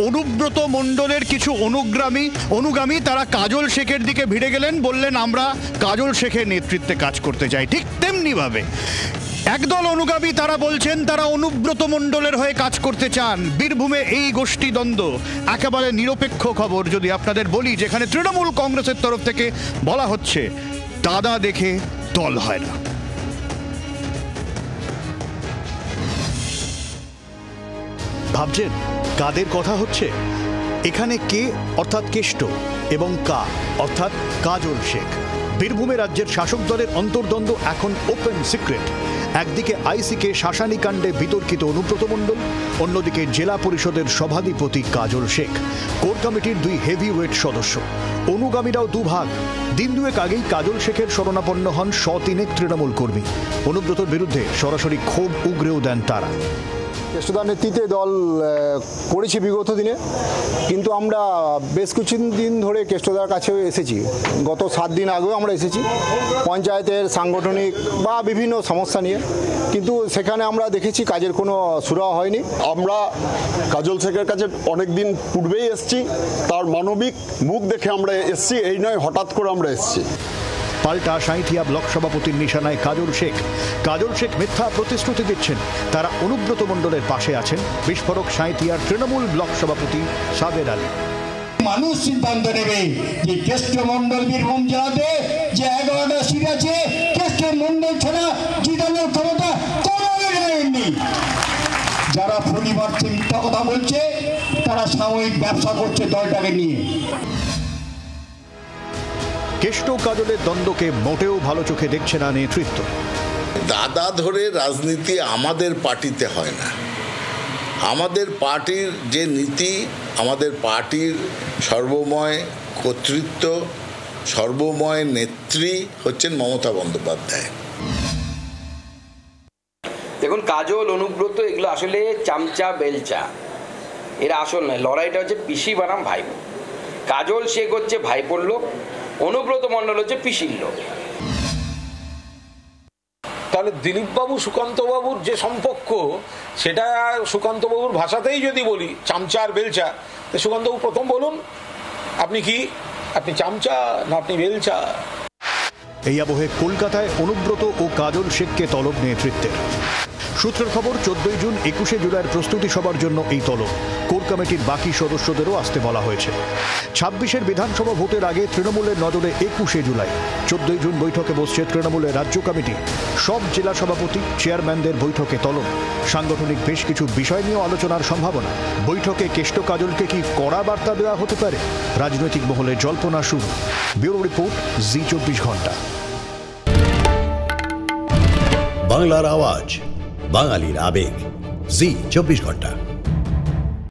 অনুব্রত মণ্ডলের কিছু অনুগামী তারা কাজল শেখের দিকে ভিড়ে গেলেন, বললেন আমরা কাজল শেখের নেতৃত্বে কাজ করতে চাই। ঠিক তেমনিভাবে একদল অনুগামী তারা বলছেন তারা অনুব্রত মণ্ডলের হয়ে কাজ করতে চান। বীরভূমে এই গোষ্ঠী দ্বন্দ্ব একেবারে নিরপেক্ষ খবর যদি আপনাদের বলি, যেখানে তৃণমূল কংগ্রেসের তরফ থেকে বলা হচ্ছে দাদা দেখে দল হয় না। ভাবছেন কাদের কথা হচ্ছে? এখানে কে অর্থাৎ কেষ্ট এবং কা অর্থাৎ কাজল শেখ। বীরভূমে রাজ্যের শাসক দলের অন্তর্দ্বন্দ্ব এখন ওপেন সিক্রেট। একদিকে আইসিকে শাসানি কাণ্ডে বিতর্কিত অনুব্রত মণ্ডল, অন্যদিকে জেলা পরিষদের সভাধিপতি কাজল শেখ, কোর কমিটির দুই হেভিওয়েট সদস্য। অনুগামীরাও দুভাগ। দিন দুয়েক আগেই কাজল শেখের শরণাপন্ন হন 103 তৃণমূল কর্মী। অনুব্রতর বিরুদ্ধে সরাসরি ক্ষোভ উগরেও দেন তারা। কেষ্টদার নেতৃত্বে দল করেছি বিগত দিনে, কিন্তু আমরা বেশ কিছুদিন ধরে কেষ্টদার কাছে এসেছি। গত 7 দিন আগেও আমরা এসেছি পঞ্চায়েতের সাংগঠনিক বা বিভিন্ন সমস্যা নিয়ে, কিন্তু সেখানে আমরা দেখেছি কাজের কোনো সুরাহা হয়নি। আমরা কাজল শেখের কাছে অনেক দিন পূর্বেই এসেছি, তার মানবিক মুখ দেখে আমরা এসেছি, এই নয় হঠাৎ করে আমরা এসেছি। পাল্টা সাঁইথিয়া ব্লক সভাপতির নিশানায় কাজল শেখ। কাজল শেখ মিথ্যা প্রতিশ্রুতি দিচ্ছেন তারা অনুব্রত মণ্ডলের পাশে আছেন। বিস্ফোরক সাঁইথিয়ার তৃণমূল ব্লক সভাপতি সাবের আলী। মানুষ সিদ্ধান্ত নেবে যে কেষ্ট মণ্ডল বীরভূম জেলাতে যে 11টা সিট আছে, কেষ্ট মণ্ডল ছাড়া জিতানোর ক্ষমতা কারোর নেই। যারা ফলি মারছে, মিথ্যা কথা বলছে, তারা সাময়িক ব্যবসা করছে দলটাকে নিয়ে। কেষ্ট কাজলের দ্বন্দ্বকে মোটেও ভালো চোখে দেখছে না নেতৃত্ব। দাদা ধরে রাজনীতি আমাদের পার্টিতে হয় না। আমাদের পার্টির যে নীতি, আমাদের পার্টির সর্বময় কর্তৃত্ব, সর্বময় নেত্রী হচ্ছেন মমতা বন্দ্যোপাধ্যায়। দেখুন, কাজল অনুব্রত এগুলো আসলে চামচা বেলচা, এরা আসল নয়। লড়াইটা হচ্ছে পিসি বানাম ভাইপো। কাজল শেখ হচ্ছে ভাইপোর লোক, অনুব্রত মণ্ডল হচ্ছে পিসির লোক। তাহলে দিলীপবাবু সুকান্তবাবুর যে সম্পর্ক, সেটা সুকান্তবাবুর ভাষাতেই যদি বলি চামচা আর বেলচা, তো সুকান্তবাবু প্রথম বলুন আপনি কি, আপনি চামচা না আপনি বেলচা? এই আবহে কলকাতায় অনুব্রত ও কাজল শেখকে তলব নেতৃত্বের। সূত্রের খবর 14 জুন 21 জুলাইয়ের প্রস্তুতি সভার জন্য এই তলব। কোর কমিটির বাকি সদস্যদেরও আসতে বলা হয়েছে। 26-এর বিধানসভা ভোটের আগে তৃণমূলের নজরে 21 জুলাই 14 জুন বৈঠকে বসছে তৃণমূলের রাজ্য কমিটি। সব জেলা সভাপতি চেয়ারম্যানদের বৈঠকে তলব। সাংগঠনিক বেশ কিছু বিষয় নিয়েও আলোচনার সম্ভাবনা। বৈঠকে কেষ্ট কাজলকে কি কড়া বার্তা দেওয়া হতে পারে? রাজনৈতিক মহলে জল্পনা শুরু। ব্যুরো রিপোর্ট, জি 24 ঘন্টা। বাংলার আওয়াজ, বাঙালির আবেগ, জি 24 ঘন্টা।